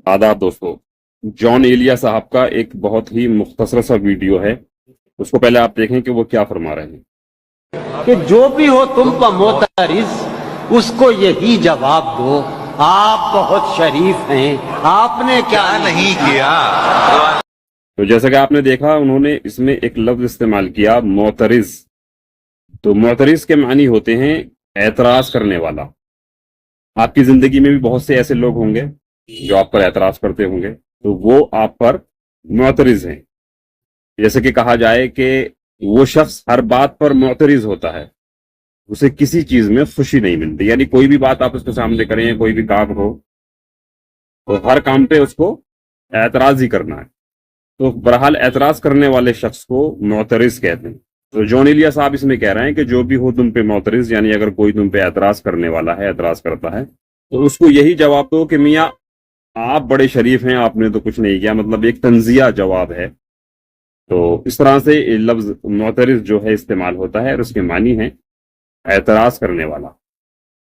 आदाब दोस्तों, जॉन एलिया साहब का एक बहुत ही मुख्तसर सा वीडियो है। उसको पहले आप देखें कि वो क्या फरमा रहे हैं। कि जो भी हो तुम पर मोतरिज, उसको यही जवाब दो, आप बहुत शरीफ हैं, आपने क्या नहीं किया। तो जैसा कि आपने देखा, उन्होंने इसमें एक लफ्ज इस्तेमाल किया, मोतरिज। तो मोतरिज के मानी होते हैं एतराज करने वाला। आपकी जिंदगी में भी बहुत से ऐसे लोग होंगे जो आप पर एतराज करते होंगे, तो वो आप पर मुअतरिज हैं। जैसे कि कहा जाए कि वो शख्स हर बात पर मुअतरिज होता है, उसे किसी चीज में खुशी नहीं मिलती। यानी कोई भी बात आप उसके सामने करें, कोई भी काम हो, तो हर काम पे उसको एतराज ही करना है। तो बहरहाल एतराज करने वाले शख्स को मुअतरिज कहते हैं। तो जॉन एलिया साहब इसमें कह रहे हैं कि जो भी हो तुम पे मुअतरिज, यानी अगर कोई तुम पे एतराज करने वाला है, एतराज करता है, तो उसको यही जवाब दो कि मियाँ आप बड़े शरीफ हैं, आपने तो कुछ नहीं किया। मतलब एक तंजिया जवाब है। तो इस तरह से लफ्ज मुअतरिज जो है इस्तेमाल होता है और उसके मानी है एतराज करने वाला।